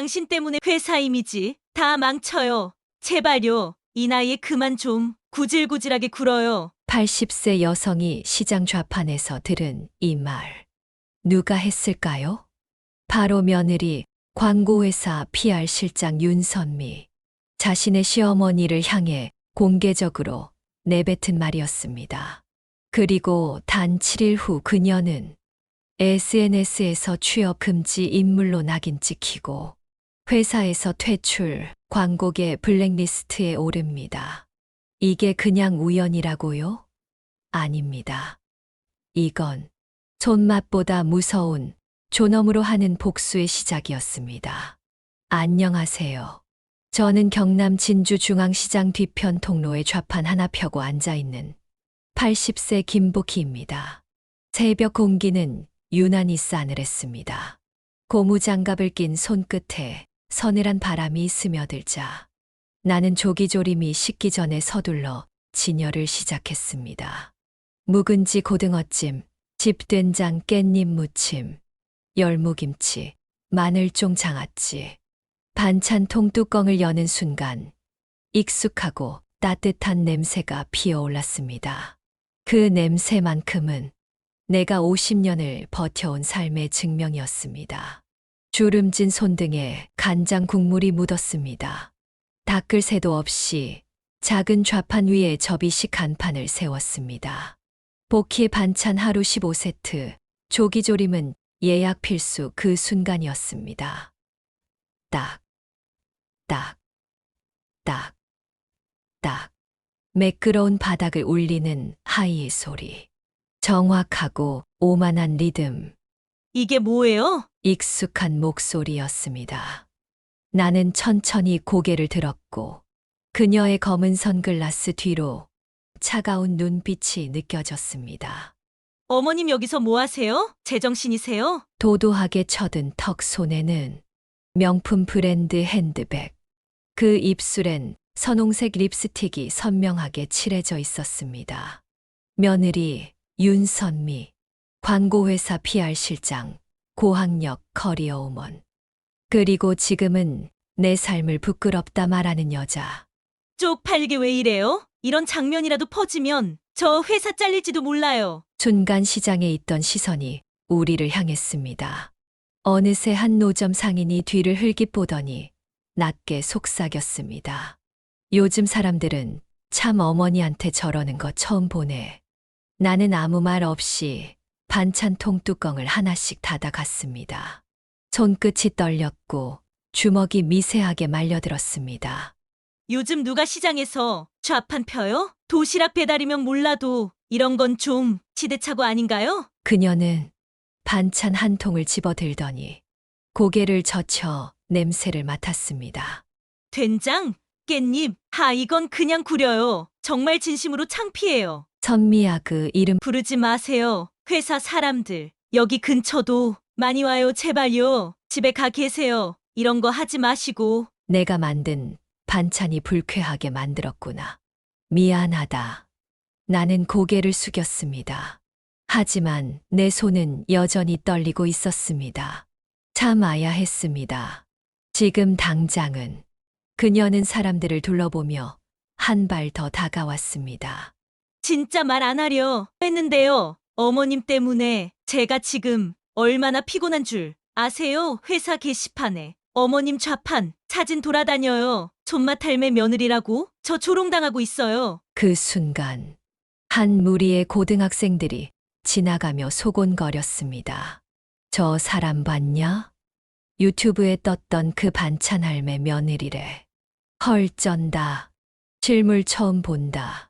당신 때문에 회사 이미지 다 망쳐요. 제발요. 이 나이에 그만 좀 구질구질하게 굴어요. 80세 여성이 시장 좌판에서 들은 이 말. 누가 했을까요? 바로 며느리 광고회사 PR 실장 윤선미. 자신의 시어머니를 향해 공개적으로 내뱉은 말이었습니다. 그리고 단 7일 후 그녀는 SNS에서 취업 금지 인물로 낙인 찍히고 회사에서 퇴출, 광고계 블랙리스트에 오릅니다. 이게 그냥 우연이라고요? 아닙니다. 이건 손맛보다 무서운 존엄으로 하는 복수의 시작이었습니다. 안녕하세요. 저는 경남 진주중앙시장 뒤편 통로에 좌판 하나 펴고 앉아있는 80세 김복희입니다. 새벽 공기는 유난히 싸늘했습니다. 고무장갑을 낀 손끝에 서늘한 바람이 스며들자 나는 조기조림이 식기 전에 서둘러 진열을 시작했습니다. 묵은지 고등어찜, 집된장 깻잎 무침, 열무김치, 마늘종 장아찌. 반찬 통뚜껑을 여는 순간 익숙하고 따뜻한 냄새가 피어올랐습니다. 그 냄새만큼은 내가 50년을 버텨온 삶의 증명이었습니다. 주름진 손등에 간장 국물이 묻었습니다. 닦을 새도 없이 작은 좌판 위에 접이식 간판을 세웠습니다. 복희 반찬 하루 15세트, 조기조림은 예약 필수 그 순간이었습니다. 딱, 딱, 딱, 딱. 매끄러운 바닥을 울리는 하이의 소리. 정확하고 오만한 리듬. 이게 뭐예요? 익숙한 목소리였습니다. 나는 천천히 고개를 들었고 그녀의 검은 선글라스 뒤로 차가운 눈빛이 느껴졌습니다. 어머님 여기서 뭐 하세요? 제정신이세요? 도도하게 쳐든 턱 손에는 명품 브랜드 핸드백. 그 입술엔 선홍색 립스틱이 선명하게 칠해져 있었습니다. 며느리 윤선미, 광고회사 PR 실장, 고학력 커리어우먼. 그리고 지금은 내 삶을 부끄럽다 말하는 여자. 쪽팔리게 왜 이래요? 이런 장면이라도 퍼지면 저 회사 잘릴지도 몰라요. 순간 시장에 있던 시선이 우리를 향했습니다. 어느새 한 노점 상인이 뒤를 흘깃 보더니 낮게 속삭였습니다. 요즘 사람들은 참 어머니한테 저러는 거 처음 보네. 나는 아무 말 없이 반찬 통뚜껑을 하나씩 닫아갔습니다. 손끝이 떨렸고 주먹이 미세하게 말려들었습니다. 요즘 누가 시장에서 좌판 펴요? 도시락 배달이면 몰라도 이런 건 좀 시대착오 아닌가요? 그녀는 반찬 한 통을 집어들더니 고개를 젖혀 냄새를 맡았습니다. 된장? 깻잎? 이건 그냥 구려요. 정말 진심으로 창피해요. 선미야 그 이름 부르지 마세요. 회사 사람들. 여기 근처도 많이 와요. 제발요. 집에 가 계세요. 이런 거 하지 마시고. 내가 만든 반찬이 불쾌하게 만들었구나. 미안하다. 나는 고개를 숙였습니다. 하지만 내 손은 여전히 떨리고 있었습니다. 참아야 했습니다. 지금 당장은. 그녀는 사람들을 둘러보며 한 발 더 다가왔습니다. 진짜 말 안 하려 했는데요. 어머님 때문에 제가 지금 얼마나 피곤한 줄 아세요? 회사 게시판에 어머님 좌판 사진 돌아다녀요. 손맛 할매 며느리라고 저 조롱당하고 있어요. 그 순간 한 무리의 고등학생들이 지나가며 소곤거렸습니다. 저 사람 봤냐? 유튜브에 떴던 그 반찬 할매 며느리래. 헐 쩐다. 실물 처음 본다.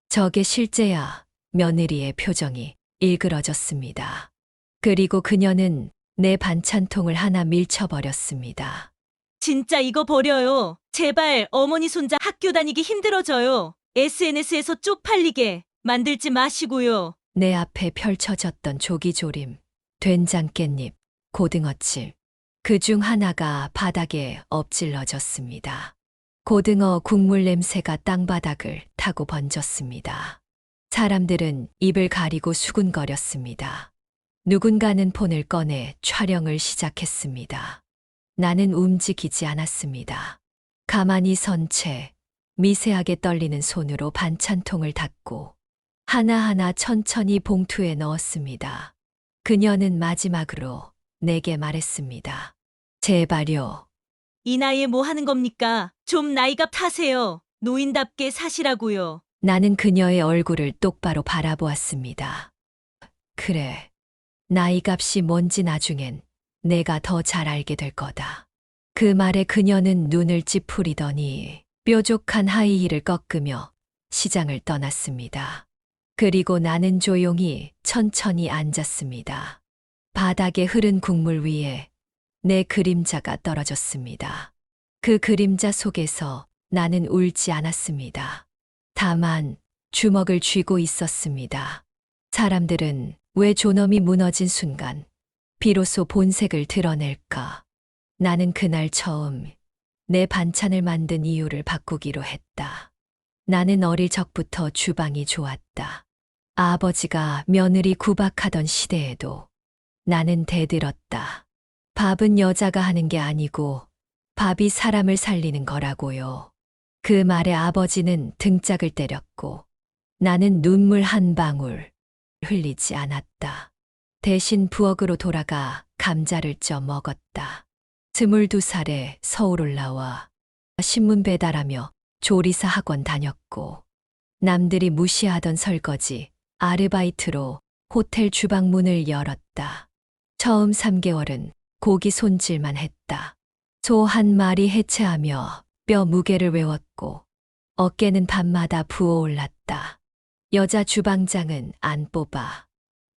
저게 실제야. 며느리의 표정이 일그러졌습니다. 그리고 그녀는 내 반찬통을 하나 밀쳐버렸습니다. 진짜 이거 버려요. 제발 어머니 손자 학교 다니기 힘들어져요. SNS에서 쪽팔리게 만들지 마시고요. 내 앞에 펼쳐졌던 조기조림, 된장 깻잎, 고등어찜. 그중 하나가 바닥에 엎질러졌습니다. 고등어 국물 냄새가 땅바닥을 타고 번졌습니다. 사람들은 입을 가리고 수군거렸습니다. 누군가는 폰을 꺼내 촬영을 시작했습니다. 나는 움직이지 않았습니다. 가만히 선 채 미세하게 떨리는 손으로 반찬통을 닫고 하나하나 천천히 봉투에 넣었습니다. 그녀는 마지막으로 내게 말했습니다. 제발요. 이 나이에 뭐 하는 겁니까? 좀 나이값 타세요. 노인답게 사시라고요. 나는 그녀의 얼굴을 똑바로 바라보았습니다. 그래. 나이값이 뭔지 나중엔 내가 더 잘 알게 될 거다. 그 말에 그녀는 눈을 찌푸리더니 뾰족한 하이힐을 꺾으며 시장을 떠났습니다. 그리고 나는 조용히 천천히 앉았습니다. 바닥에 흐른 국물 위에 내 그림자가 떨어졌습니다. 그 그림자 속에서 나는 울지 않았습니다. 다만 주먹을 쥐고 있었습니다. 사람들은 왜 존엄이 무너진 순간 비로소 본색을 드러낼까? 나는 그날 처음 내 반찬을 만든 이유를 바꾸기로 했다. 나는 어릴 적부터 주방이 좋았다. 아버지가 며느리 구박하던 시대에도 나는 대들었다. 밥은 여자가 하는 게 아니고 밥이 사람을 살리는 거라고요. 그 말에 아버지는 등짝을 때렸고 나는 눈물 한 방울 흘리지 않았다. 대신 부엌으로 돌아가 감자를 쪄 먹었다. 22살에 서울 올라와 신문 배달하며 조리사 학원 다녔고 남들이 무시하던 설거지, 아르바이트로 호텔 주방 문을 열었다. 처음 3개월은 고기 손질만 했다. 소 한 마리 해체하며 뼈 무게를 외웠고 어깨는 밤마다 부어올랐다. 여자 주방장은 안 뽑아.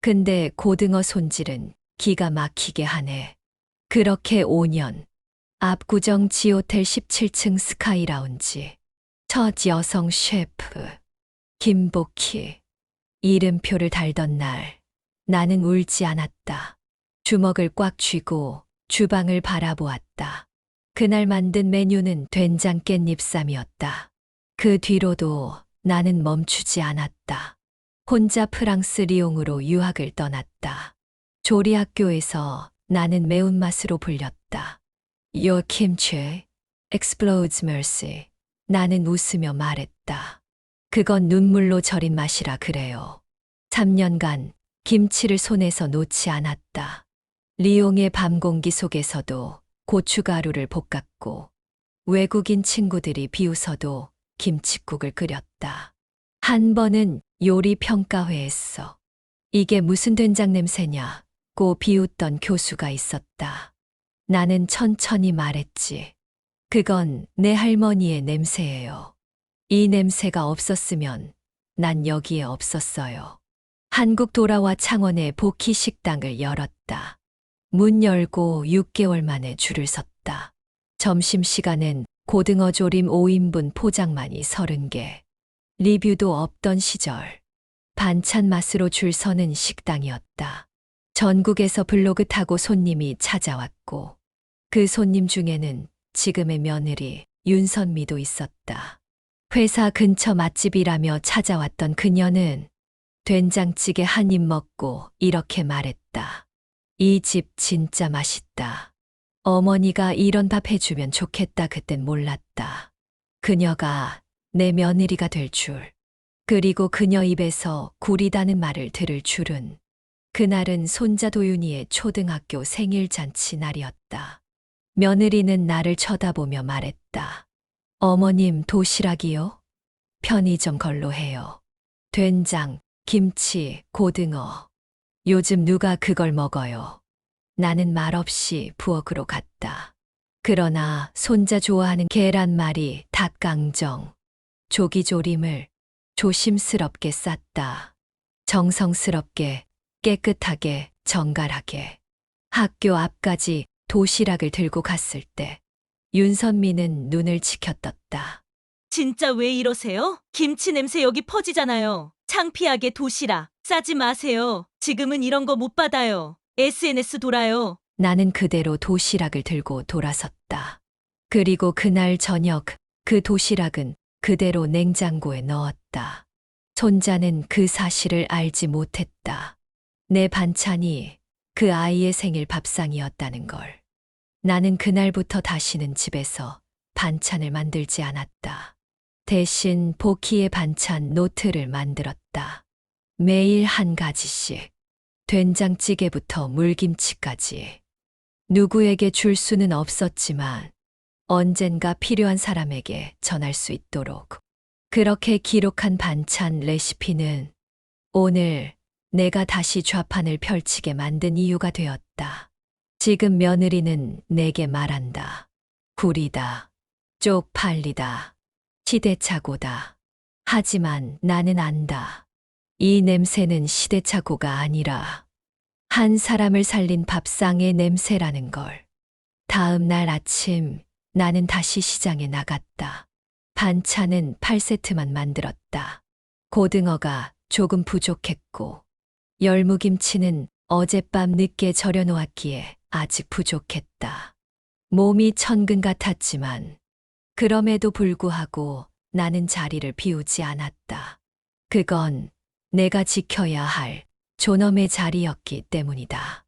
근데 고등어 손질은 기가 막히게 하네. 그렇게 5년. 압구정 지호텔 17층 스카이라운지. 첫 여성 셰프. 김복희. 이름표를 달던 날. 나는 울지 않았다. 주먹을 꽉 쥐고 주방을 바라보았다. 그날 만든 메뉴는 된장 깻잎쌈이었다. 그 뒤로도 나는 멈추지 않았다. 혼자 프랑스 리옹으로 유학을 떠났다. 조리학교에서 나는 매운맛으로 불렸다. Your kimchi explodes mercy. 나는 웃으며 말했다. 그건 눈물로 절인 맛이라 그래요. 3년간 김치를 손에서 놓지 않았다. 리옹의 밤 공기 속에서도 고춧가루를 볶았고 외국인 친구들이 비웃어도 김칫국을 끓였다. 한 번은 요리 평가회에서 이게 무슨 된장 냄새냐고 비웃던 교수가 있었다. 나는 천천히 말했지. 그건 내 할머니의 냄새예요. 이 냄새가 없었으면 난 여기에 없었어요. 한국 돌아와 창원에 복희 식당을 열었다. 문 열고 6개월 만에 줄을 섰다. 점심시간엔 고등어 조림 5인분 포장만이 30개. 리뷰도 없던 시절. 반찬 맛으로 줄 서는 식당이었다. 전국에서 블로그 타고 손님이 찾아왔고 그 손님 중에는 지금의 며느리 윤선미도 있었다. 회사 근처 맛집이라며 찾아왔던 그녀는 된장찌개 한 입 먹고 이렇게 말했다. 이 집 진짜 맛있다. 어머니가 이런 밥 해주면 좋겠다. 그땐 몰랐다. 그녀가 내 며느리가 될 줄. 그리고 그녀 입에서 구리다는 말을 들을 줄은. 그날은 손자 도윤이의 초등학교 생일 잔치 날이었다. 며느리는 나를 쳐다보며 말했다. 어머님 도시락이요? 편의점 걸로 해요. 된장, 김치, 고등어. 요즘 누가 그걸 먹어요? 나는 말없이 부엌으로 갔다. 그러나 손자 좋아하는 계란말이, 닭강정, 조기조림을 조심스럽게 쌌다. 정성스럽게, 깨끗하게, 정갈하게. 학교 앞까지 도시락을 들고 갔을 때 윤선미는 눈을 치켜떴다. 진짜 왜 이러세요? 김치 냄새 여기 퍼지잖아요. 창피하게 도시락 싸지 마세요. 지금은 이런 거 못 받아요. SNS 돌아요. 나는 그대로 도시락을 들고 돌아섰다. 그리고 그날 저녁 그 도시락은 그대로 냉장고에 넣었다. 손자는 그 사실을 알지 못했다. 내 반찬이 그 아이의 생일 밥상이었다는 걸. 나는 그날부터 다시는 집에서 반찬을 만들지 않았다. 대신 보키의 반찬 노트를 만들었다. 매일 한 가지씩. 된장찌개부터 물김치까지. 누구에게 줄 수는 없었지만 언젠가 필요한 사람에게 전할 수 있도록. 그렇게 기록한 반찬 레시피는 오늘 내가 다시 좌판을 펼치게 만든 이유가 되었다. 지금 며느리는 내게 말한다. 구리다. 쪽팔리다. 시대착오다. 하지만 나는 안다. 이 냄새는 시대착오가 아니라 한 사람을 살린 밥상의 냄새라는 걸. 다음 날 아침 나는 다시 시장에 나갔다. 반찬은 8세트만 만들었다. 고등어가 조금 부족했고 열무김치는 어젯밤 늦게 절여놓았기에 아직 부족했다. 몸이 천근 같았지만 그럼에도 불구하고 나는 자리를 비우지 않았다. 그건 내가 지켜야 할 존엄의 자리였기 때문이다.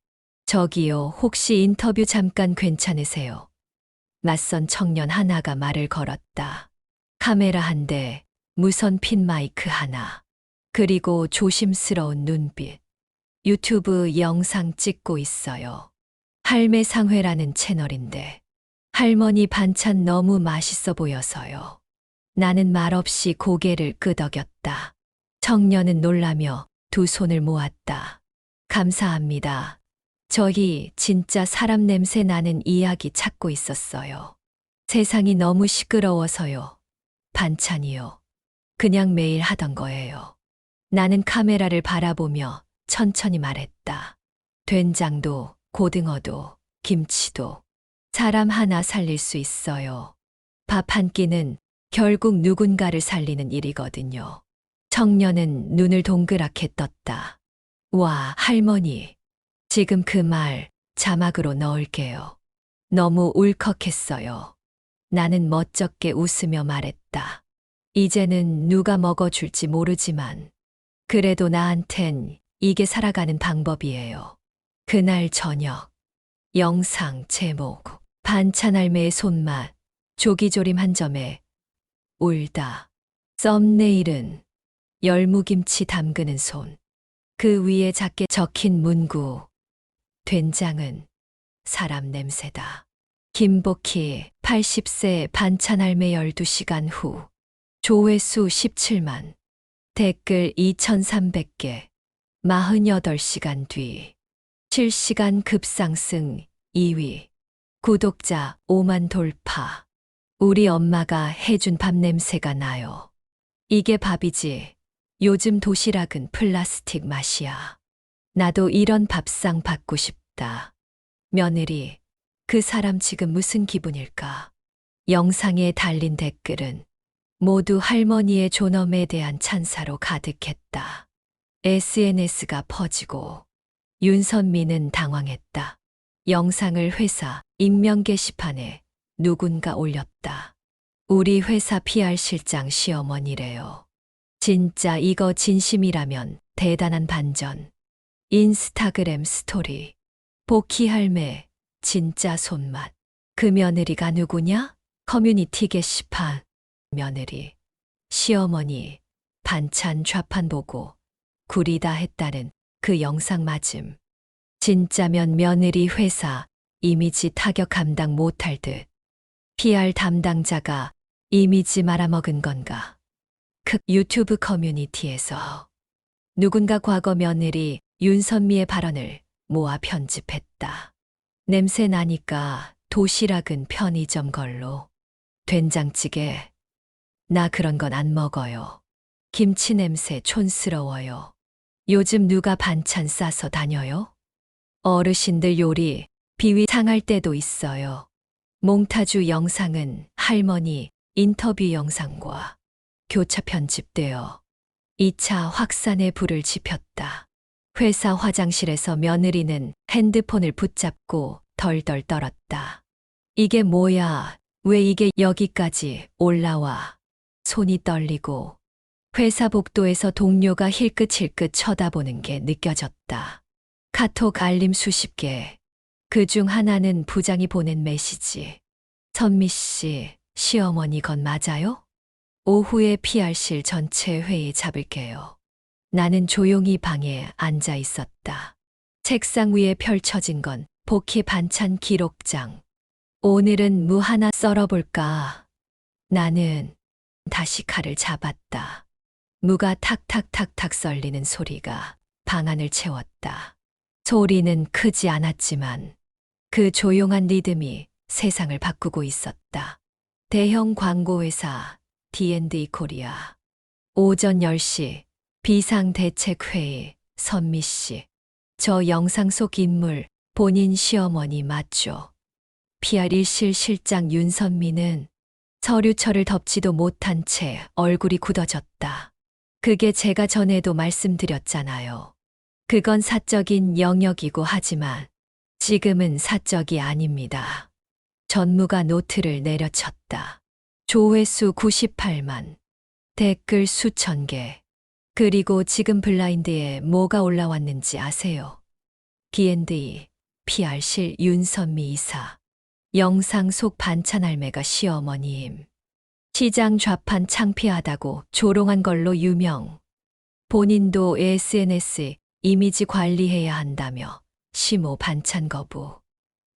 저기요, 혹시 인터뷰 잠깐 괜찮으세요? 낯선 청년 하나가 말을 걸었다. 카메라 한 대, 무선 핀 마이크 하나, 그리고 조심스러운 눈빛. 유튜브 영상 찍고 있어요. 할매상회라는 채널인데 할머니 반찬 너무 맛있어 보여서요. 나는 말없이 고개를 끄덕였다. 청년은 놀라며 두 손을 모았다. 감사합니다. 저희 진짜 사람 냄새 나는 이야기 찾고 있었어요. 세상이 너무 시끄러워서요. 반찬이요. 그냥 매일 하던 거예요. 나는 카메라를 바라보며 천천히 말했다. 된장도, 고등어도, 김치도 사람 하나 살릴 수 있어요. 밥 한 끼는 결국 누군가를 살리는 일이거든요. 청년은 눈을 동그랗게 떴다. 와, 할머니. 지금 그 말 자막으로 넣을게요. 너무 울컥했어요. 나는 멋쩍게 웃으며 말했다. 이제는 누가 먹어줄지 모르지만 그래도 나한텐 이게 살아가는 방법이에요. 그날 저녁. 영상 제목. 반찬 할매의 손맛. 조기조림 한 점에 울다. 썸네일은 열무김치 담그는 손. 그 위에 작게 적힌 문구. 된장은 사람 냄새다. 김복희 80세 반찬 할매 12시간 후. 조회수 17만. 댓글 2300개. 48시간 뒤. 실시간 급상승 2위. 구독자 5만 돌파. 우리 엄마가 해준 밥 냄새가 나요. 이게 밥이지. 요즘 도시락은 플라스틱 맛이야. 나도 이런 밥상 받고 싶다. 며느리, 그 사람 지금 무슨 기분일까? 영상에 달린 댓글은 모두 할머니의 존엄에 대한 찬사로 가득했다. SNS가 퍼지고 윤선미는 당황했다. 영상을 회사 익명 게시판에 누군가 올렸다. 우리 회사 PR 실장 시어머니래요. 진짜 이거 진심이라면 대단한 반전. 인스타그램 스토리. 복희 할매, 진짜 손맛. 그 며느리가 누구냐? 커뮤니티 게시판. 며느리, 시어머니, 반찬 좌판 보고 구리다 했다는 그 영상 맞음. 진짜면 며느리 회사 이미지 타격 감당 못할 듯. PR 담당자가 이미지 말아먹은 건가? 유튜브 커뮤니티에서 누군가 과거 며느리 윤선미의 발언을 모아 편집했다. 냄새 나니까 도시락은 편의점 걸로. 된장찌개. 나 그런 건 안 먹어요. 김치 냄새 촌스러워요. 요즘 누가 반찬 싸서 다녀요? 어르신들 요리 비위 상할 때도 있어요. 몽타주 영상은 할머니 인터뷰 영상과 교차 편집되어 2차 확산의 불을 지폈다. 회사 화장실에서 며느리는 핸드폰을 붙잡고 덜덜 떨었다. 이게 뭐야? 왜 이게 여기까지 올라와? 손이 떨리고 회사 복도에서 동료가 힐끗힐끗 쳐다보는 게 느껴졌다. 카톡 알림 수십 개. 그 중 하나는 부장이 보낸 메시지. 선미 씨, 시어머니 건 맞아요? 오후에 PR실 전체 회의 잡을게요. 나는 조용히 방에 앉아 있었다. 책상 위에 펼쳐진 건 복희 반찬 기록장. 오늘은 무 하나 썰어볼까? 나는 다시 칼을 잡았다. 무가 탁탁탁탁 썰리는 소리가 방안을 채웠다. 소리는 크지 않았지만 그 조용한 리듬이 세상을 바꾸고 있었다. 대형 광고회사 D&D 코리아. 오전 10시 비상대책회의 선미 씨. 저 영상 속 인물 본인 시어머니 맞죠? PR1실 실장 윤선미는 서류철을 덮지도 못한 채 얼굴이 굳어졌다. 그게 제가 전에도 말씀드렸잖아요. 그건 사적인 영역이고 하지만 지금은 사적이 아닙니다. 전무가 노트를 내려쳤다. 조회수 98만, 댓글 수천 개. 그리고 지금 블라인드에 뭐가 올라왔는지 아세요? D&D, PR실 윤선미 이사. 영상 속 반찬 할매가 시어머니임. 시장 좌판 창피하다고 조롱한 걸로 유명. 본인도 SNS 이미지 관리해야 한다며 심호 반찬 거부.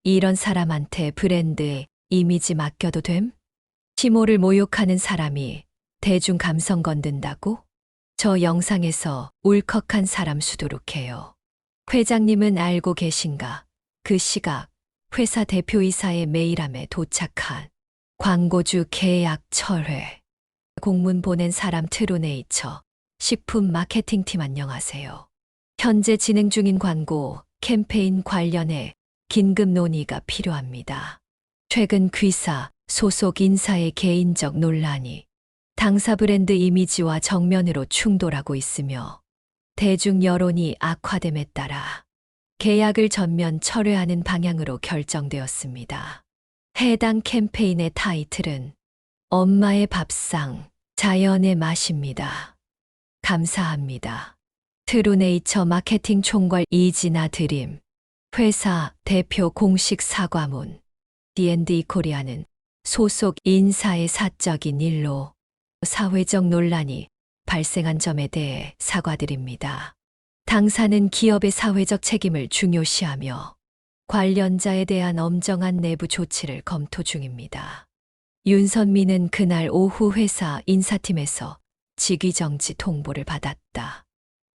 이런 사람한테 브랜드의 이미지 맡겨도 됨? 심호를 모욕하는 사람이 대중 감성 건든다고? 저 영상에서 울컥한 사람 수두룩해요. 회장님은 알고 계신가? 그 시각 회사 대표이사의 메일함에 도착한 광고주 계약 철회. 공문 보낸 사람 트루네이처 식품 마케팅팀 안녕하세요. 현재 진행 중인 광고 캠페인 관련해 긴급 논의가 필요합니다. 최근 귀사 소속 인사의 개인적 논란이 당사 브랜드 이미지와 정면으로 충돌하고 있으며 대중 여론이 악화됨에 따라 계약을 전면 철회하는 방향으로 결정되었습니다. 해당 캠페인의 타이틀은 엄마의 밥상, 자연의 맛입니다. 감사합니다. 트루네이처 마케팅 총괄 이진아 드림. 회사 대표 공식 사과문. D&D 코리아는 소속 인사의 사적인 일로 사회적 논란이 발생한 점에 대해 사과드립니다. 당사는 기업의 사회적 책임을 중요시하며 관련자에 대한 엄정한 내부 조치를 검토 중입니다. 윤선미는 그날 오후 회사 인사팀에서 직위정지 통보를 받았다.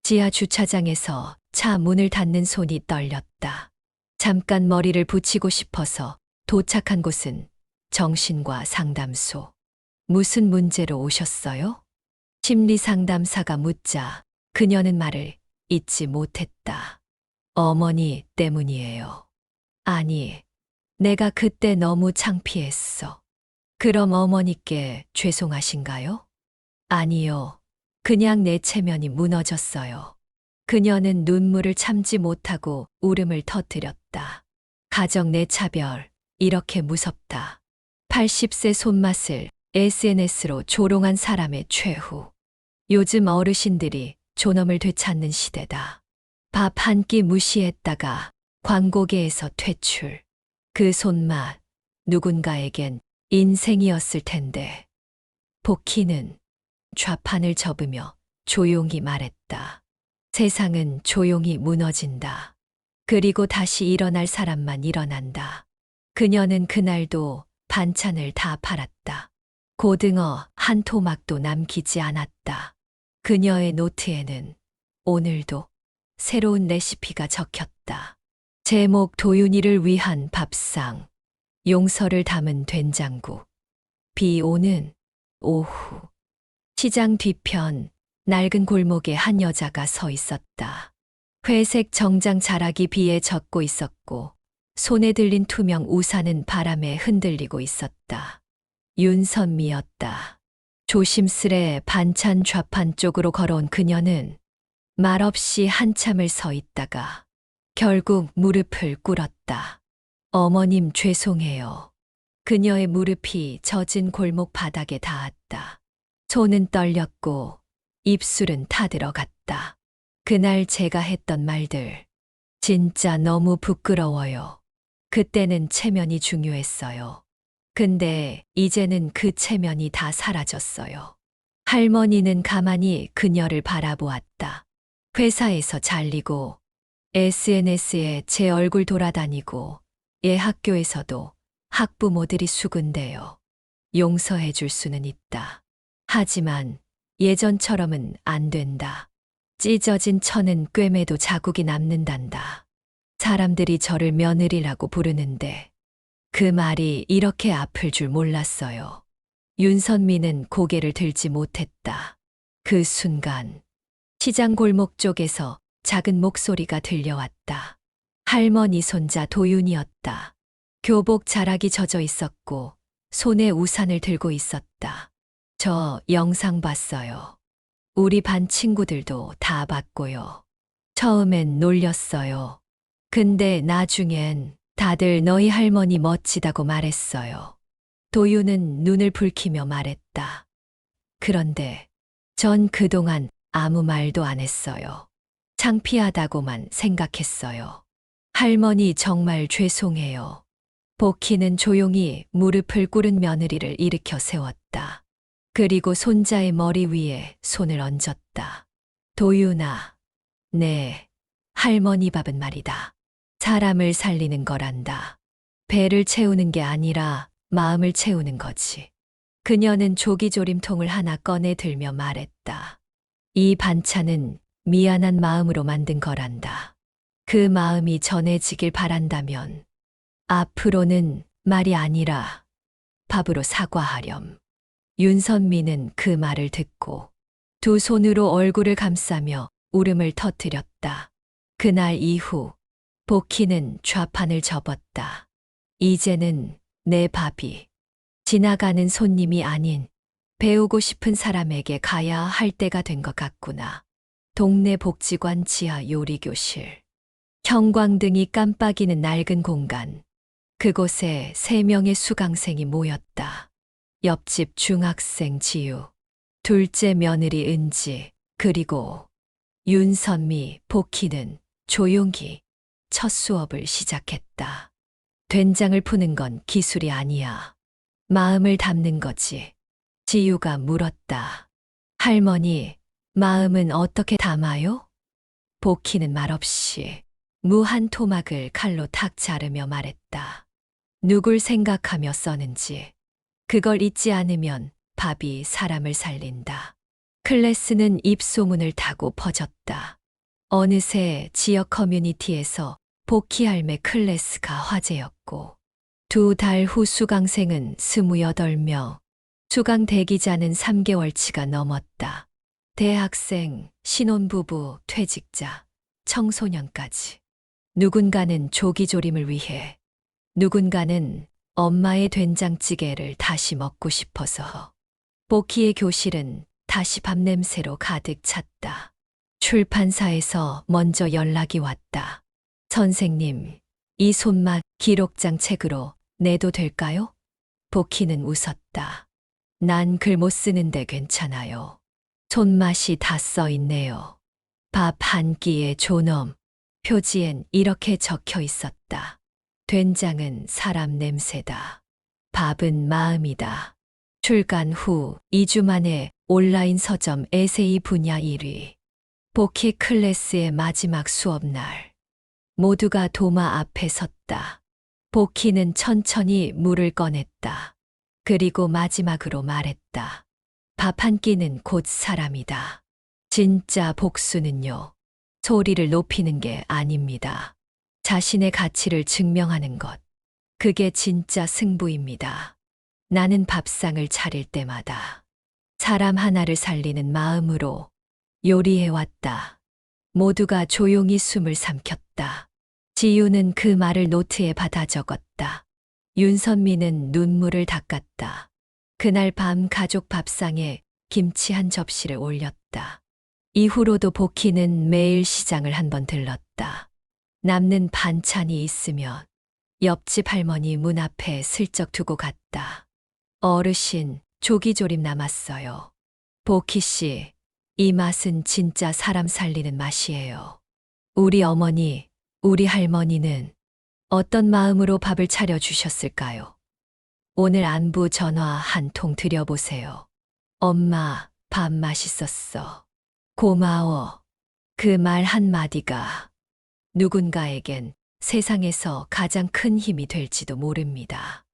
지하 주차장에서 차 문을 닫는 손이 떨렸다. 잠깐 머리를 붙이고 싶어서 도착한 곳은 정신과 상담소. 무슨 문제로 오셨어요? 심리상담사가 묻자 그녀는 말을 잊지 못했다. 어머니 때문이에요. 아니, 내가 그때 너무 창피했어. 그럼 어머니께 죄송하신가요? 아니요. 그냥 내 체면이 무너졌어요. 그녀는 눈물을 참지 못하고 울음을 터뜨렸다. 가정 내차별, 이렇게 무섭다. 80세 손맛을 SNS로 조롱한 사람의 최후. 요즘 어르신들이 존엄을 되찾는 시대다. 밥 한 끼 무시했다가 광고계에서 퇴출. 그 손맛, 누군가에겐 인생이었을 텐데. 복희는 좌판을 접으며 조용히 말했다. 세상은 조용히 무너진다. 그리고 다시 일어날 사람만 일어난다. 그녀는 그날도 반찬을 다 팔았다. 고등어 한 토막도 남기지 않았다. 그녀의 노트에는 오늘도 새로운 레시피가 적혔다. 제목 도윤이를 위한 밥상, 용서를 담은 된장국. 비 오는 오후. 시장 뒤편 낡은 골목에 한 여자가 서 있었다. 회색 정장 자락이 비에 젖고 있었고 손에 들린 투명 우산은 바람에 흔들리고 있었다. 윤선미였다. 조심스레 반찬 좌판 쪽으로 걸어온 그녀는 말없이 한참을 서 있다가 결국 무릎을 꿇었다. 어머님 죄송해요. 그녀의 무릎이 젖은 골목 바닥에 닿았다. 손은 떨렸고 입술은 타들어갔다. 그날 제가 했던 말들 진짜 너무 부끄러워요. 그때는 체면이 중요했어요. 근데 이제는 그 체면이 다 사라졌어요. 할머니는 가만히 그녀를 바라보았다. 회사에서 잘리고 SNS에 제 얼굴 돌아다니고 얘 학교에서도 학부모들이 수군대요. 용서해 줄 수는 있다. 하지만 예전처럼은 안 된다. 찢어진 천은 꿰매도 자국이 남는단다. 사람들이 저를 며느리라고 부르는데 그 말이 이렇게 아플 줄 몰랐어요. 윤선미는 고개를 들지 못했다. 그 순간 시장 골목 쪽에서 작은 목소리가 들려왔다. 할머니 손자 도윤이었다. 교복 자락이 젖어 있었고 손에 우산을 들고 있었다. 저 영상 봤어요. 우리 반 친구들도 다 봤고요. 처음엔 놀렸어요. 근데 나중엔 다들 너희 할머니 멋지다고 말했어요. 도윤은 눈을 붉히며 말했다. 그런데 전 그동안 아무 말도 안 했어요. 창피하다고만 생각했어요. 할머니 정말 죄송해요. 복희는 조용히 무릎을 꿇은 며느리를 일으켜 세웠다. 그리고 손자의 머리 위에 손을 얹었다. 도윤아, 네, 할머니 밥은 말이다. 사람을 살리는 거란다. 배를 채우는 게 아니라 마음을 채우는 거지. 그녀는 조기조림통을 하나 꺼내 들며 말했다. 이 반찬은 미안한 마음으로 만든 거란다. 그 마음이 전해지길 바란다면 앞으로는 말이 아니라 밥으로 사과하렴. 윤선미는 그 말을 듣고 두 손으로 얼굴을 감싸며 울음을 터뜨렸다. 그날 이후 복희는 좌판을 접었다. 이제는 내 밥이 지나가는 손님이 아닌 배우고 싶은 사람에게 가야 할 때가 된 것 같구나. 동네 복지관 지하 요리교실. 형광등이 깜빡이는 낡은 공간. 그곳에 3명의 수강생이 모였다. 옆집 중학생 지유, 둘째 며느리 은지, 그리고 윤선미, 복희는 조용히 첫 수업을 시작했다. 된장을 푸는 건 기술이 아니야. 마음을 담는 거지. 지유가 물었다. 할머니, 마음은 어떻게 담아요? 복희는 말없이 무한 토막을 칼로 탁 자르며 말했다. 누굴 생각하며 써는지. 그걸 잊지 않으면 밥이 사람을 살린다. 클래스는 입소문을 타고 퍼졌다. 어느새 지역 커뮤니티에서 복희 할매 클래스가 화제였고 2달 후 수강생은 28명, 수강 대기자는 3개월치가 넘었다. 대학생, 신혼부부, 퇴직자, 청소년까지. 누군가는 조기조림을 위해, 누군가는 엄마의 된장찌개를 다시 먹고 싶어서. 복희의 교실은 다시 밥 냄새로 가득 찼다. 출판사에서 먼저 연락이 왔다. 선생님, 이 손맛 기록장 책으로 내도 될까요? 복희는 웃었다. 난 글 못 쓰는데 괜찮아요. 손맛이 다 써 있네요. 밥 한 끼의 존엄. 표지엔 이렇게 적혀 있었다. 된장은 사람 냄새다. 밥은 마음이다. 출간 후 2주 만에 온라인 서점 에세이 분야 1위. 복희 클래스의 마지막 수업날. 모두가 도마 앞에 섰다. 복희는 천천히 물을 꺼냈다. 그리고 마지막으로 말했다. 밥 한 끼는 곧 사람이다. 진짜 복수는요. 소리를 높이는 게 아닙니다. 자신의 가치를 증명하는 것. 그게 진짜 승부입니다. 나는 밥상을 차릴 때마다 사람 하나를 살리는 마음으로 요리해왔다. 모두가 조용히 숨을 삼켰다. 지유는 그 말을 노트에 받아 적었다. 윤선미는 눈물을 닦았다. 그날 밤 가족 밥상에 김치 한 접시를 올렸다. 이후로도 복희는 매일 시장을 한번 들렀다. 남는 반찬이 있으면 옆집 할머니 문 앞에 슬쩍 두고 갔다. 어르신, 조기조림 남았어요. 복희 씨, 이 맛은 진짜 사람 살리는 맛이에요. 우리 어머니, 우리 할머니는 어떤 마음으로 밥을 차려 주셨을까요? 오늘 안부 전화 한 통 드려보세요. 엄마, 밥 맛있었어. 고마워. 그 말 한마디가 누군가에겐 세상에서 가장 큰 힘이 될지도 모릅니다.